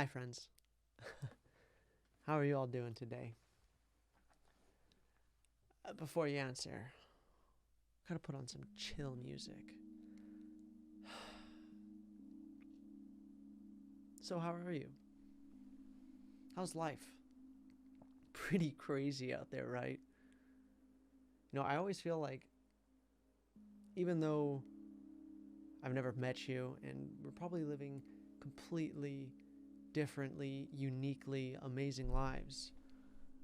Hi, friends. How are you all doing today? Before you answer, gotta put on some chill music. So, how are you? How's life? Pretty crazy out there, right? I always feel like, even though I've never met you and we're probably living completely differently, uniquely amazing lives,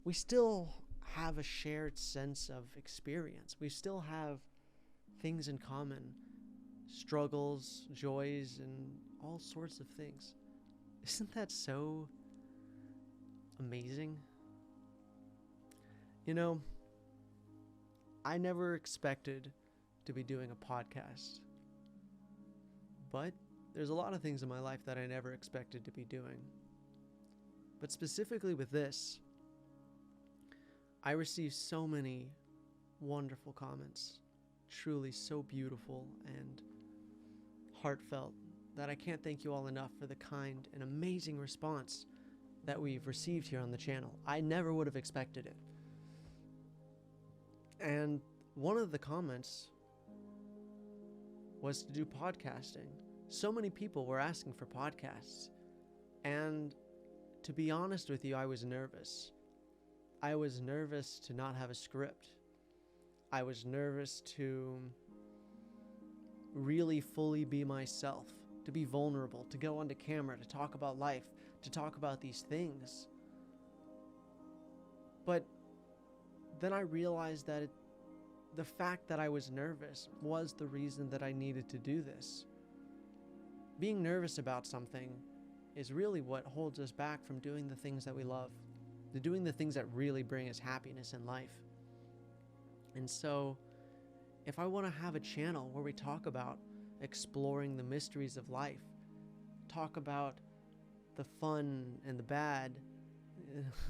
we still have a shared sense of experience. We still have things in common, struggles, joys, and all sorts of things. Isn't that so amazing? You know, I never expected to be doing a podcast, but there's a lot of things in my life that I never expected to be doing. But specifically with this, I received so many wonderful comments, truly so beautiful and heartfelt, that I can't thank you all enough for the kind and amazing response that we've received here on the channel. I never would have expected it. And one of the comments was to do podcasting. So many people were asking for podcasts. And to be honest with you, I was nervous. I was nervous to not have a script. I was nervous to really fully be myself, to be vulnerable, to go onto camera, to talk about life, to talk about these things. But then I realized that the fact that I was nervous was the reason that I needed to do this. Being nervous about something is really what holds us back from doing the things that we love, to doing the things that really bring us happiness in life. And so, if I want to have a channel where we talk about exploring the mysteries of life, talk about the fun and the bad,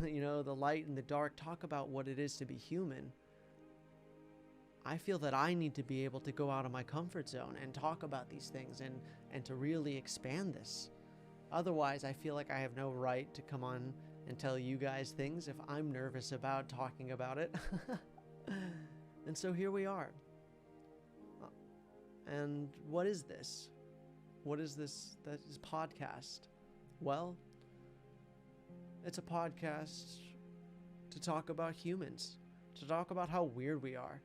the light and the dark, talk about what it is to be human, I feel that I need to be able to go out of my comfort zone and talk about these things and to really expand this. Otherwise, I feel like I have no right to come on and tell you guys things if I'm nervous about talking about it. And so here we are. And what is this? What is this that is podcast? Well, it's a podcast to talk about humans, to talk about how weird we are,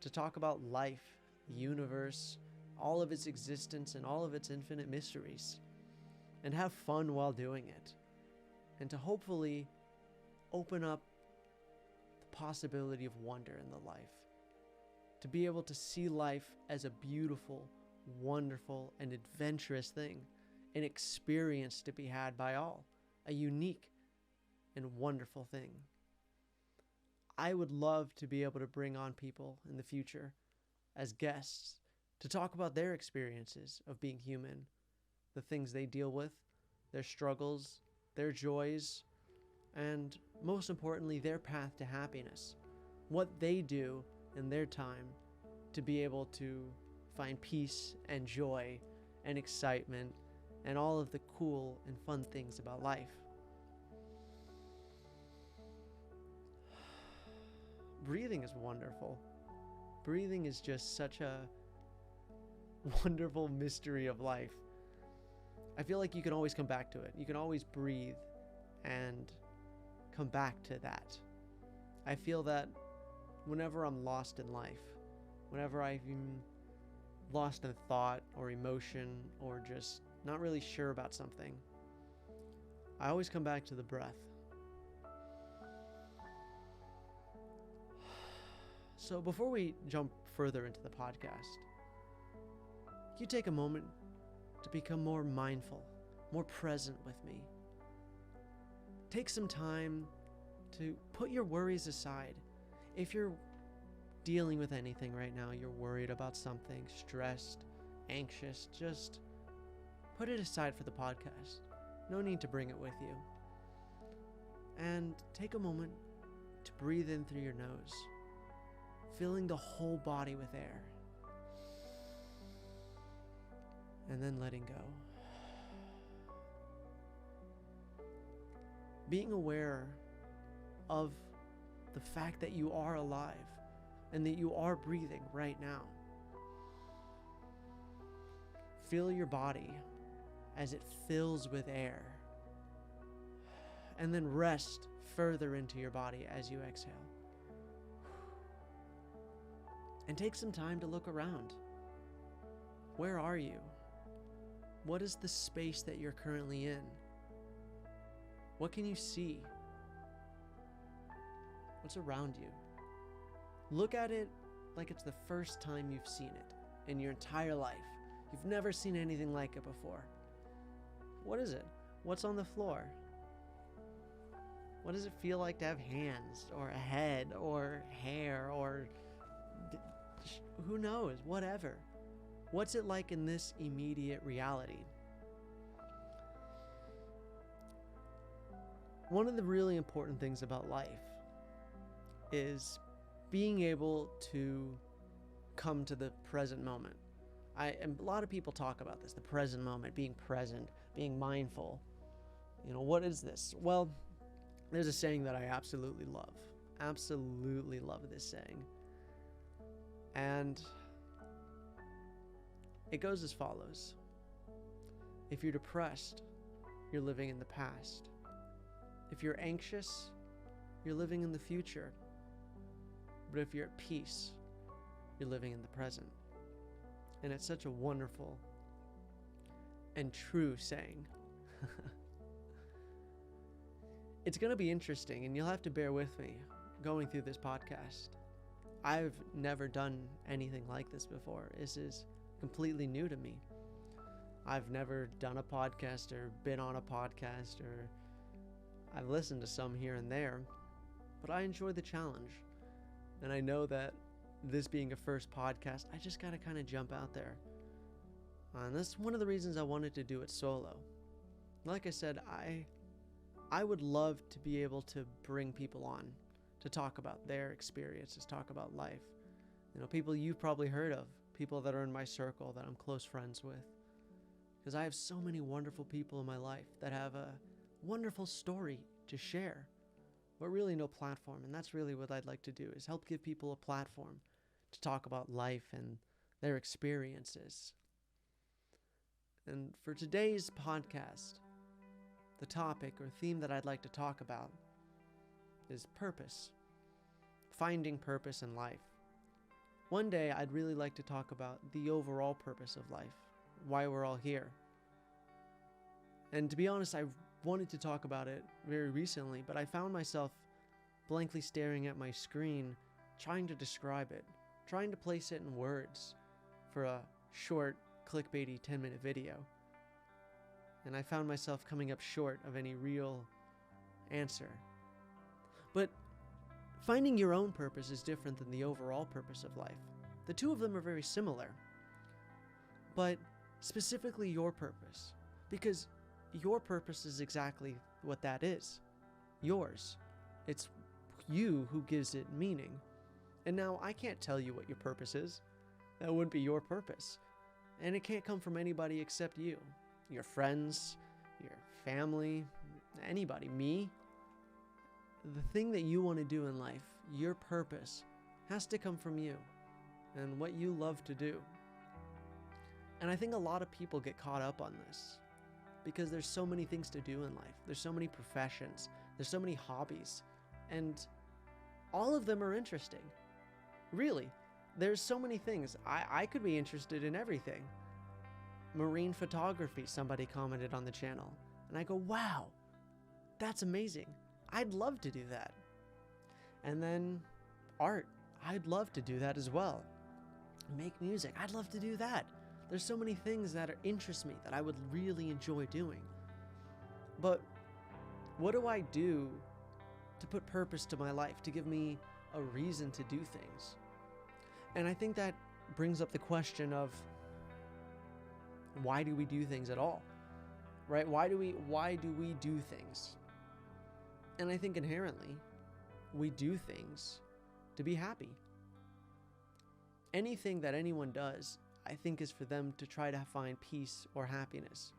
to talk about life, the universe, all of its existence and all of its infinite mysteries, and have fun while doing it, and to hopefully open up the possibility of wonder in the life, to be able to see life as a beautiful, wonderful, and adventurous thing, an experience to be had by all, a unique and wonderful thing. I would love to be able to bring on people in the future as guests to talk about their experiences of being human, the things they deal with, their struggles, their joys, and most importantly, their path to happiness, what they do in their time to be able to find peace and joy and excitement and all of the cool and fun things about life. Breathing is wonderful. Breathing is just such a wonderful mystery of life. I feel like you can always come back to it. You can always breathe and come back to that. I feel that whenever I'm lost in life, whenever I'm lost in thought or emotion or just not really sure about something, I always come back to the breath. So before we jump further into the podcast, you take a moment to become more mindful, more present with me. Take some time to put your worries aside. If you're dealing with anything right now, you're worried about something, stressed, anxious, just put it aside for the podcast. No need to bring it with you. And take a moment to breathe in through your nose, filling the whole body with air, and then letting go. being aware of the fact that you are alive and that you are breathing right now. Feel your body as it fills with air, and then rest further into your body as you exhale. And take some time to look around. Where are you? What is the space that you're currently in? What can you see? What's around you? Look at it like it's the first time you've seen it in your entire life. You've never seen anything like it before. What is it? What's on the floor? What does it feel like to have hands or a head or hair or who knows, whatever. What's it like in this immediate reality? One of the really important things about life is being able to come to the present moment. And a lot of people talk about this, the present moment, being present, being mindful. What is this? Well, there's a saying that I absolutely love. Absolutely love this saying. And it goes as follows. If you're depressed, you're living in the past. If you're anxious, you're living in the future. But if you're at peace, you're living in the present. And it's such a wonderful and true saying. It's going to be interesting, and you'll have to bear with me going through this podcast. I've never done anything like this before. This is completely new to me. I've never done a podcast or been on a podcast, or I've listened to some here and there, but I enjoy the challenge. And I know that this being a first podcast, I just got to kind of jump out there. And that's one of the reasons I wanted to do it solo. Like I said, I would love to be able to bring people on to talk about their experiences, talk about life. People you've probably heard of, people that are in my circle that I'm close friends with. Because I have so many wonderful people in my life that have a wonderful story to share, but really no platform. And that's really what I'd like to do, is help give people a platform to talk about life and their experiences. And for today's podcast, the topic or theme that I'd like to talk about is purpose. Finding purpose in life. One day, I'd really like to talk about the overall purpose of life, why we're all here. And to be honest, I wanted to talk about it very recently, but I found myself blankly staring at my screen, trying to describe it, trying to place it in words for a short, clickbaity 10-minute video. And I found myself coming up short of any real answer. But finding your own purpose is different than the overall purpose of life. The two of them are very similar. But specifically your purpose, because your purpose is exactly what that is. Yours. It's you who gives it meaning. And now I can't tell you what your purpose is. That wouldn't be your purpose. And it can't come from anybody except you. Your friends, your family, anybody, me. The thing that you want to do in life, your purpose, has to come from you and what you love to do. And I think a lot of people get caught up on this because there's so many things to do in life. There's so many professions. There's so many hobbies. And all of them are interesting. Really, there's so many things. I could be interested in everything. Marine photography, somebody commented on the channel. And I go, wow, that's amazing. I'd love to do that. And then art, I'd love to do that as well. Make music, I'd love to do that. There's so many things that interest me that I would really enjoy doing. But what do I do to put purpose to my life, to give me a reason to do things? And I think that brings up the question of, why do we do things at all? Right? Why do we do things? And I think inherently, we do things to be happy. Anything that anyone does, I think, is for them to try to find peace or happiness.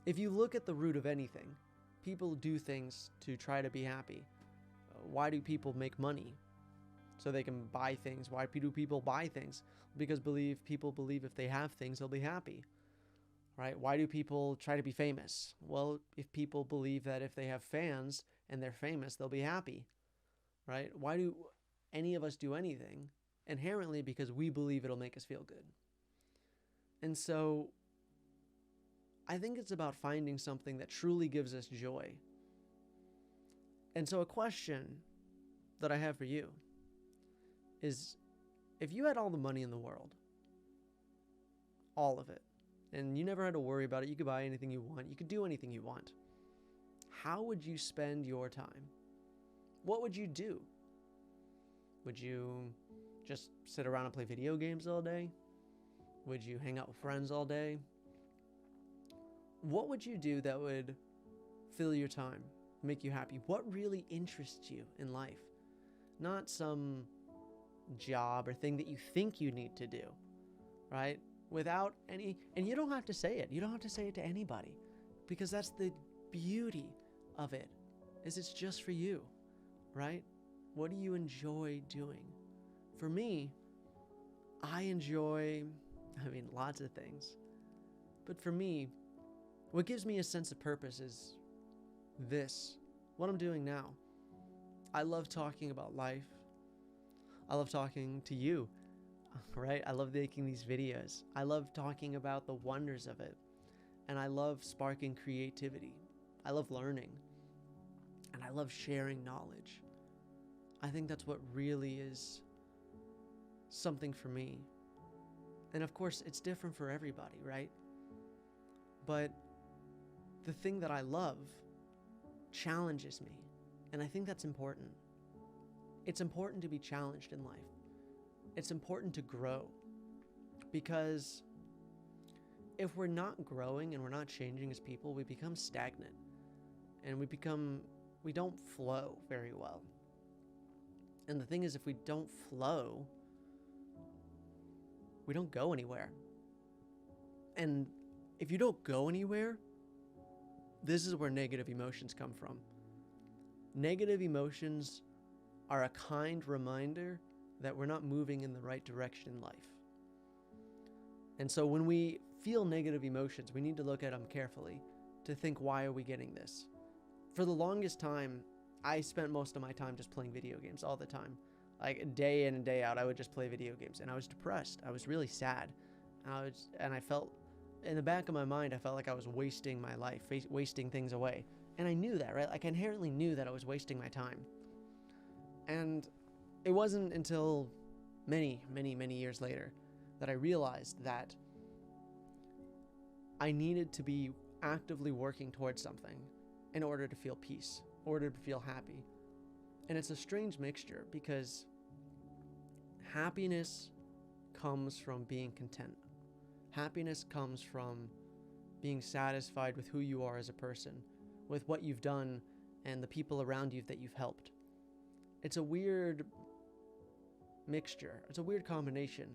If you look at the root of anything, people do things to try to be happy. Why do people make money? So they can buy things. Why do people buy things? Because people believe if they have things, they'll be happy. Right? Why do people try to be famous? Well, if people believe that if they have fans and they're famous, they'll be happy. Right? Why do any of us do anything? Inherently because we believe it'll make us feel good. And so I think it's about finding something that truly gives us joy. And so a question that I have for you is, if you had all the money in the world, all of it, and you never had to worry about it, you could buy anything you want, you could do anything you want, how would you spend your time? What would you do? Would you just sit around and play video games all day? Would you hang out with friends all day? What would you do that would fill your time, make you happy? What really interests you in life? Not some job or thing that you think you need to do, right? Without any, and you don't have to say it. You don't have to say it to anybody, because that's the beauty of it, is it's just for you, right? What do you enjoy doing? For me, I enjoy, lots of things. But for me, what gives me a sense of purpose is this, what I'm doing now. I love talking about life. I love talking to you, right? I love making these videos. I love talking about the wonders of it. And I love sparking creativity. I love learning. And I love sharing knowledge. I think that's what really is something for me. And of course, it's different for everybody, right? But the thing that I love challenges me. And I think that's important. It's important to be challenged in life. It's important to grow. Because if we're not growing and we're not changing as people, we become stagnant. And we don't flow very well. And the thing is, if we don't flow, we don't go anywhere. And if you don't go anywhere, this is where negative emotions come from. Negative emotions are a kind reminder that we're not moving in the right direction in life. And so when we feel negative emotions, we need to look at them carefully to think, why are we getting this? For the longest time, I spent most of my time just playing video games all the time. Like day in and day out, I would just play video games, and I was depressed. I was really sad. And I felt, in the back of my mind, I felt like I was wasting my life, wasting things away. And I knew that, right? Like, I inherently knew that I was wasting my time. And it wasn't until many, many, many years later that I realized that I needed to be actively working towards something in order to feel peace, in order to feel happy. And it's a strange mixture, because happiness comes from being content. Happiness comes from being satisfied with who you are as a person, with what you've done and the people around you that you've helped. It's a weird mixture. It's a weird combination.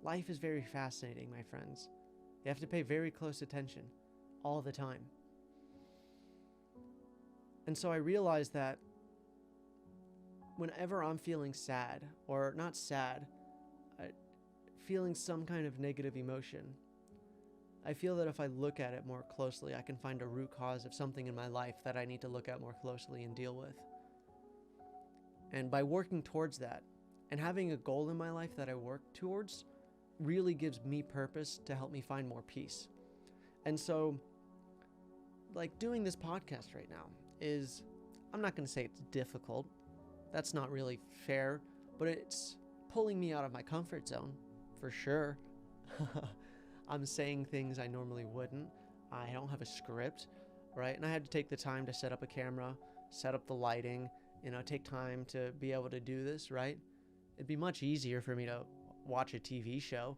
Life is very fascinating, my friends. You have to pay very close attention all the time. And so I realized that whenever I'm feeling sad, or not sad, feeling some kind of negative emotion, I feel that if I look at it more closely, I can find a root cause of something in my life that I need to look at more closely and deal with. And by working towards that, and having a goal in my life that I work towards, really gives me purpose to help me find more peace. And so, like, doing this podcast right now is, I'm not going to say it's difficult. That's not really fair, but it's pulling me out of my comfort zone, for sure. I'm saying things I normally wouldn't. I don't have a script, right? And I had to take the time to set up a camera, set up the lighting, take time to be able to do this, right? It'd be much easier for me to watch a TV show.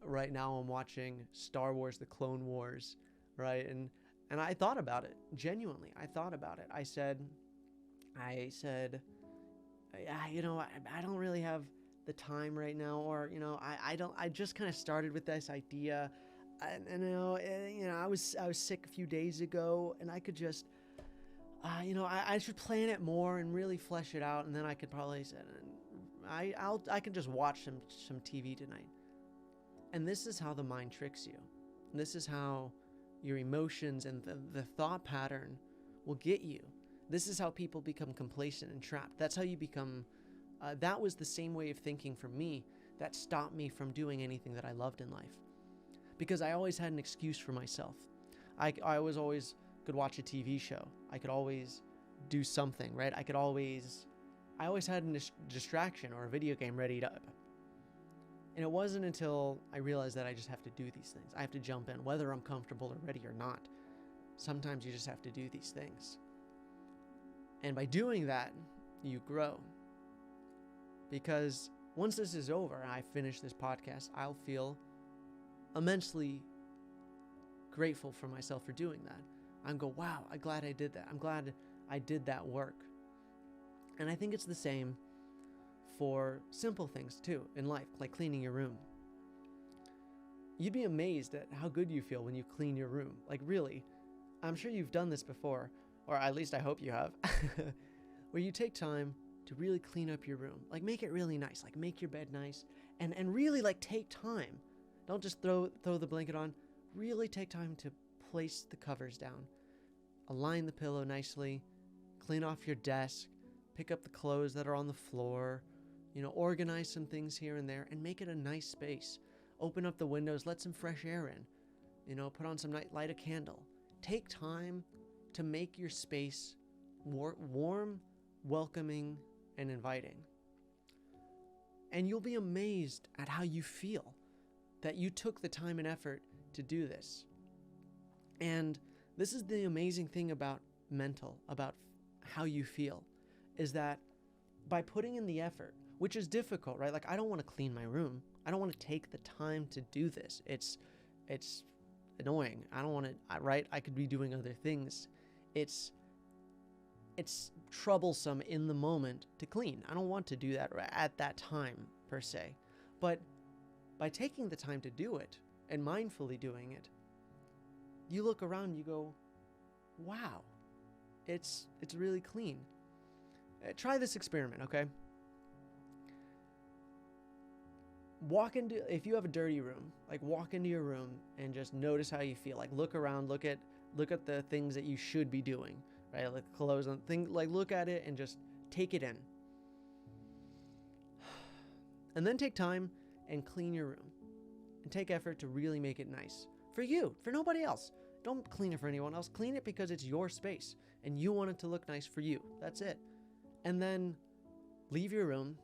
Right now I'm watching Star Wars: The Clone Wars, right? And I thought about it, genuinely. I thought about it. I said, I don't really have the time right now, or, I just kind of started with this idea, and I was sick a few days ago, and I could just, I should plan it more and really flesh it out, and then I could probably say, I can just watch some TV tonight. And this is how the mind tricks you. This is how your emotions and the thought pattern will get you. This is how people become complacent and trapped. That's how you become. That was the same way of thinking for me that stopped me from doing anything that I loved in life. Because I always had an excuse for myself. I was always could watch a TV show. I could always do something, right? I always had a distraction or a video game ready up. And it wasn't until I realized that I just have to do these things. I have to jump in, whether I'm comfortable or ready or not. Sometimes you just have to do these things. And by doing that, you grow. Because once this is over and I finish this podcast, I'll feel immensely grateful for myself for doing that. I'm go, wow, I'm glad I did that. I'm glad I did that work. And I think it's the same for simple things too in life, like cleaning your room. You'd be amazed at how good you feel when you clean your room. Like really, I'm sure you've done this before, or at least I hope you have, where you take time to really clean up your room. Like make it really nice, like make your bed nice, and really like take time. Don't just throw the blanket on. Really take time to place the covers down, align the pillow nicely, clean off your desk, pick up the clothes that are on the floor, organize some things here and there, and make it a nice space. Open up the windows, let some fresh air in, put on some light a candle. Take time to make your space warm, welcoming, and inviting. And you'll be amazed at how you feel that you took the time and effort to do this. And this is the amazing thing about about how you feel, is that by putting in the effort, which is difficult, right? Like I don't want to clean my room. I don't want to take the time to do this. It's annoying. I don't want to, right? I could be doing other things. It's troublesome in the moment to clean. I don't want to do that at that time per se. But by taking the time to do it and mindfully doing it, you look around, you go, wow, it's really clean. Try this experiment, okay? If you have a dirty room, like walk into your room and just notice how you feel. Like look around, look at the things that you should be doing, right? Like clothes and things, like look at it and just take it in. And then take time and clean your room and take effort to really make it nice for you, for nobody else. Don't clean it for anyone else. Clean it because it's your space and you want it to look nice for you. That's it. And then leave your room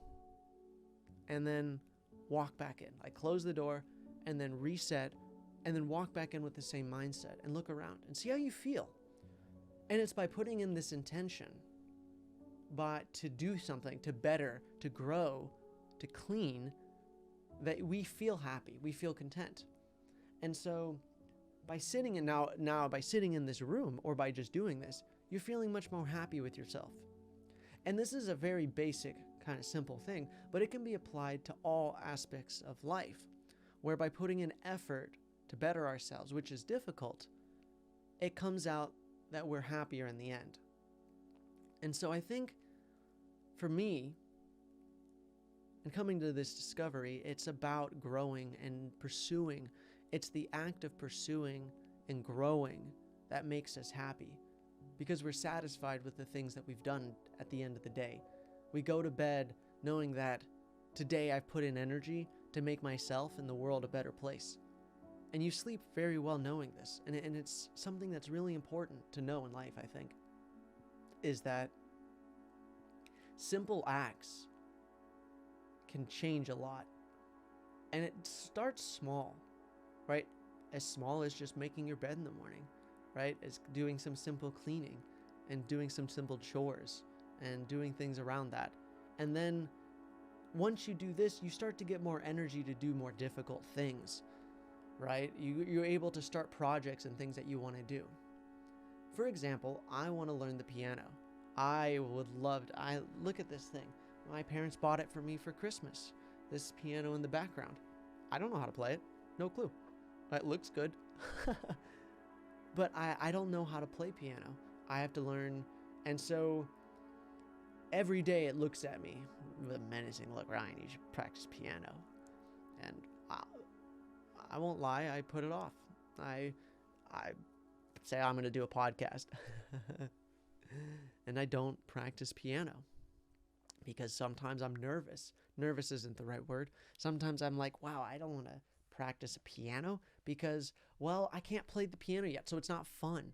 and then walk back in. Like close the door and then reset and then walk back in with the same mindset and look around and see how you feel. And it's by putting in this intention, but to do something, to better, to grow, to clean, that we feel happy, we feel content. And so by sitting in by sitting in this room or by just doing this, you're feeling much more happy with yourself. And this is a very basic kind of simple thing, but it can be applied to all aspects of life, where by putting in effort to better ourselves, which is difficult, it comes out that we're happier in the end. And so I think for me, and coming to this discovery, it's about growing and pursuing. It's the act of pursuing and growing that makes us happy, because we're satisfied with the things that we've done at the end of the day. We go to bed knowing that today I've put in energy to make myself and the world a better place. And you sleep very well knowing this. And it's something that's really important to know in life, I think, is that simple acts can change a lot. And it starts small, right? As small as just making your bed in the morning, right? As doing some simple cleaning and doing some simple chores and doing things around that. And then once you do this, you start to get more energy to do more difficult things, right? You're able to start projects and things that you want to do. For example, I want to learn the piano. I look at this thing. My parents bought it for me for Christmas. This piano in the background. I don't know how to play it. No clue. It looks good. But I don't know how to play piano. I have to learn And so every day it looks at me with a menacing look. Ryan, you should practice piano. And I won't lie, I put it off. I say I'm going to do a podcast. And I don't practice piano because sometimes I'm nervous. Nervous isn't the right word. Sometimes I'm like, wow, I don't want to practice a piano because, well, I can't play the piano yet, so it's not fun.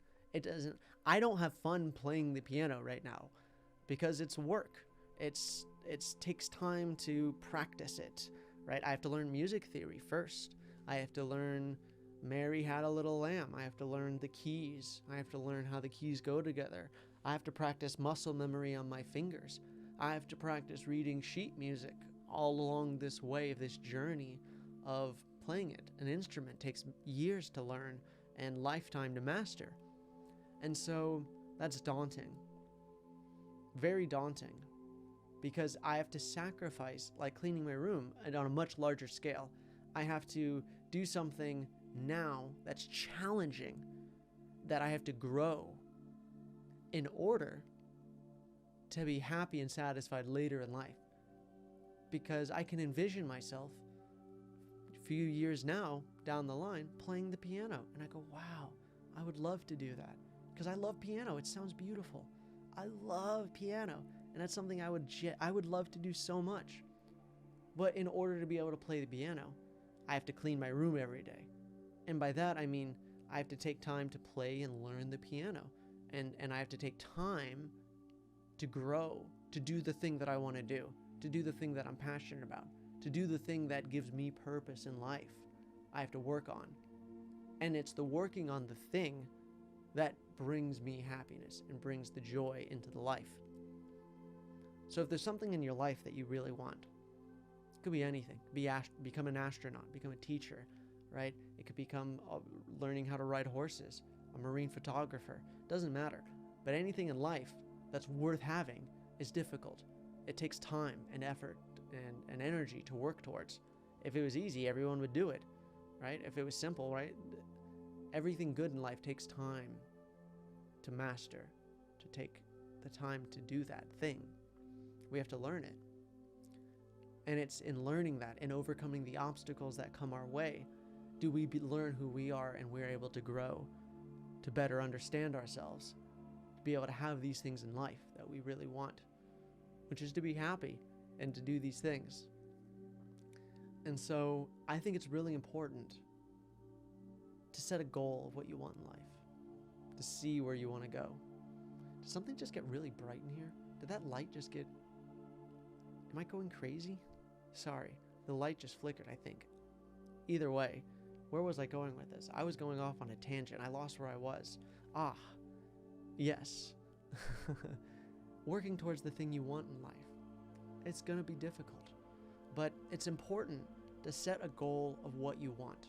I don't have fun playing the piano right now because it's work. It takes time to practice it, right? I have to learn music theory first. I have to learn Mary Had a Little Lamb. I have to learn the keys. I have to learn how the keys go together. I have to practice muscle memory on my fingers. I have to practice reading sheet music all along this way, of this journey of playing it. An instrument takes years to learn and lifetime to master. And so that's daunting. Very daunting. Because I have to sacrifice, like cleaning my room, and on a much larger scale. I have to do something now that's challenging, that I have to grow in order to be happy and satisfied later in life. Because I can envision myself a few years now down the line playing the piano, and I go, wow, I would love to do that because I love piano. It sounds beautiful. I love piano, and that's something I would love to do so much. But in order to be able to play the piano, I have to clean my room every day. And by that, I mean I have to take time to play and learn the piano. And I have to take time to grow, to do the thing that I want to do the thing that I'm passionate about, to do the thing that gives me purpose in life. I have to work on. And it's the working on the thing that brings me happiness and brings the joy into the life. So if there's something in your life that you really want, it could be anything. Become an astronaut, become a teacher, right? It could become learning how to ride horses, a marine photographer. Doesn't matter. But anything in life that's worth having is difficult. It takes time and effort and energy to work towards. If it was easy, everyone would do it, right? If it was simple, right? Everything good in life takes time to master, to take the time to do that thing. We have to learn it. And it's in learning that and overcoming the obstacles that come our way, do we learn who we are, and we're able to grow, to better understand ourselves, to be able to have these things in life that we really want, which is to be happy and to do these things. And so I think it's really important to set a goal of what you want in life, to see where you want to go. Did something just get really bright in here? Did that light just get... Am I going crazy? Sorry, the light just flickered, I think. Either way, where was I going with this? I was going off on a tangent. I lost where I was. Yes. Working towards the thing you want in life. It's going to be difficult, but it's important to set a goal of what you want.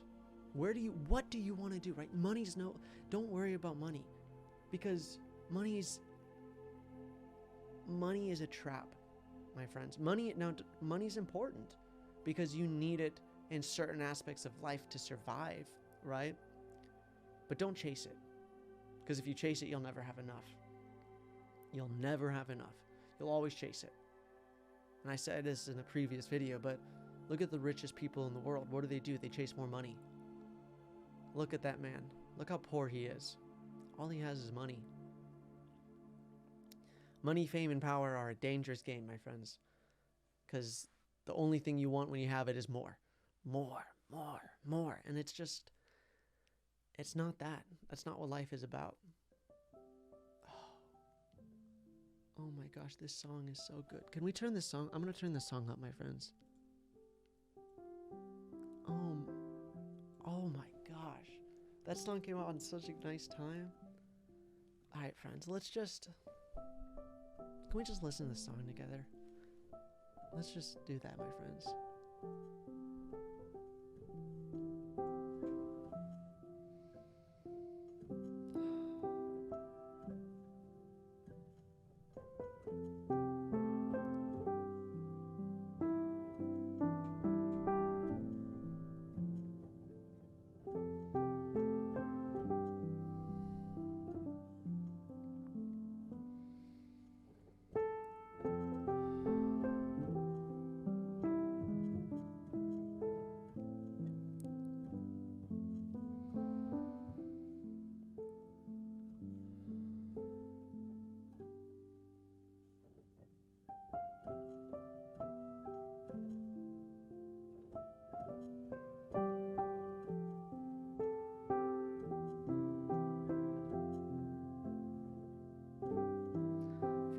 What do you want to do, right? Don't worry about money, because money is a trap, my friends. Money's important because you need it in certain aspects of life to survive, right? But don't chase it, because if you chase it, you'll never have enough. You'll never have enough. You'll always chase it. And I said this in a previous video, but look at the richest people in the world. What do? They chase more money. Look at that man. Look how poor he is. All he has is money. Money, fame, and power are a dangerous game, my friends, because the only thing you want when you have it is more. More. And it's not that. That's not what life is about. Oh my gosh, this song is so good. Can we turn this song? I'm going to turn this song up, my friends. Oh my gosh. That song came out on such a nice time. All right, friends, can we just listen to this song together? Let's just do that, my friends.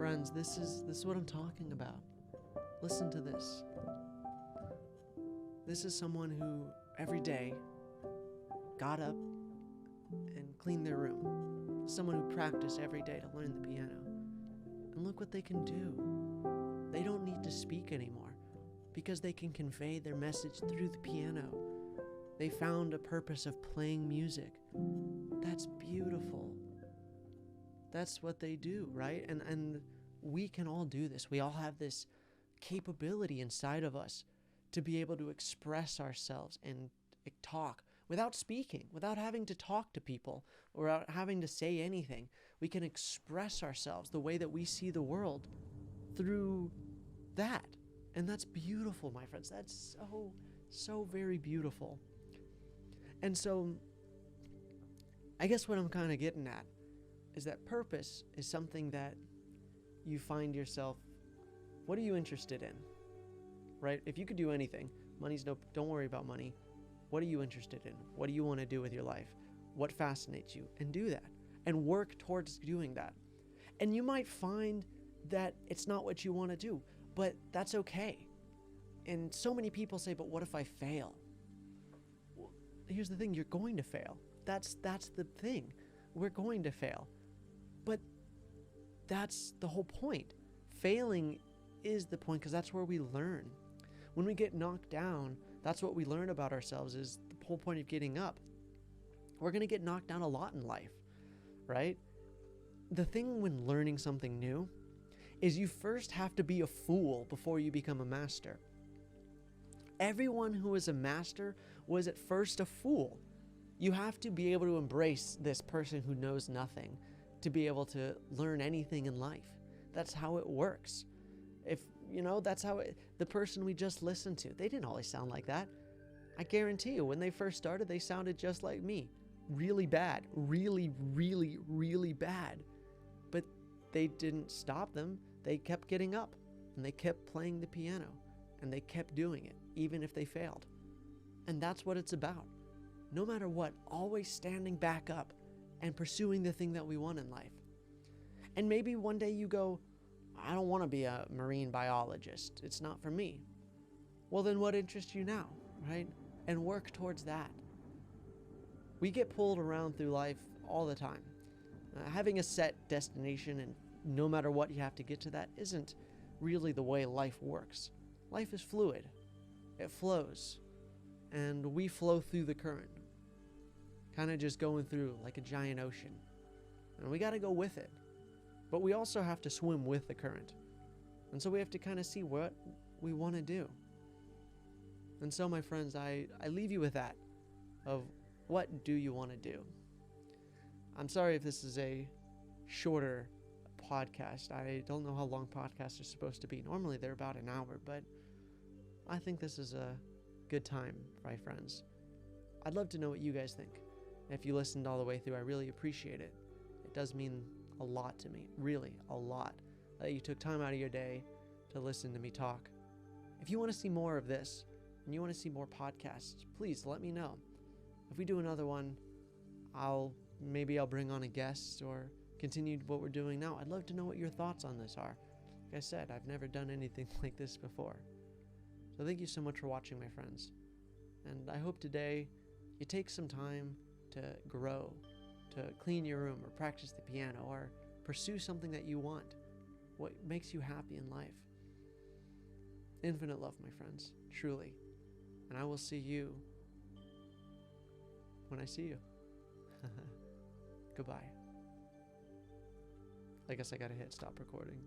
friends, this is what I'm talking about. Listen to this. This is someone who every day got up and cleaned their room. Someone who practiced every day to learn the piano. And look what they can do. They don't need to speak anymore because they can convey their message through the piano. They found a purpose of playing music. That's beautiful. That's what they do, right? And we can all do this. We all have this capability inside of us to be able to express ourselves and talk without speaking, without having to talk to people or without having to say anything. We can express ourselves the way that we see the world through that. And that's beautiful, my friends. That's so very beautiful. And so I guess what I'm kind of getting at is that purpose is something that you find yourself, what are you interested in? Right? If you could do anything, don't worry about money. What are you interested in? What do you want to do with your life? What fascinates you? And do that. And work towards doing that. And you might find that it's not what you want to do, but that's okay. And so many people say, but what if I fail? Well, here's the thing, you're going to fail. That's the thing. We're going to fail. But that's the whole point. Failing is the point because that's where we learn. When we get knocked down, that's what we learn about ourselves, is the whole point of getting up. We're going to get knocked down a lot in life, right? The thing when learning something new is you first have to be a fool before you become a master. Everyone who is a master was at first a fool. You have to be able to embrace this person who knows nothing to be able to learn anything in life. That's how it works. That's how the person we just listened to, they didn't always sound like that. I guarantee you, when they first started, they sounded just like me. Really bad. Really, really, really bad. But they didn't stop them. They kept getting up and they kept playing the piano and they kept doing it, even if they failed. And that's what it's about. No matter what, always standing back up and pursuing the thing that we want in life. And maybe one day you go, I don't want to be a marine biologist. It's not for me. Well, then what interests you now, right? And work towards that. We get pulled around through life all the time. Having a set destination and no matter what you have to get to that isn't really the way life works. Life is fluid. It flows. And we flow through the current. Kind of just going through like a giant ocean. And we got to go with it. But we also have to swim with the current. And so we have to kind of see what we want to do. And so, my friends, I leave you with that, of what do you want to do? I'm sorry if this is a shorter podcast. I don't know how long podcasts are supposed to be. Normally they're about an hour, but I think this is a good time, my friends. I'd love to know what you guys think. If you listened all the way through, I really appreciate it. It does mean a lot to me, really a lot, that you took time out of your day to listen to me talk. If you want to see more of this and you want to see more podcasts, please let me know. If we do another one, maybe I'll bring on a guest or continue what we're doing now. I'd love to know what your thoughts on this are. Like I said, I've never done anything like this before. So thank you so much for watching, my friends. And I hope today you take some time to grow, to clean your room or practice the piano or pursue something that you want, what makes you happy in life. Infinite love, my friends, truly. And I will see you when I see you. Goodbye. I guess I gotta hit stop recording.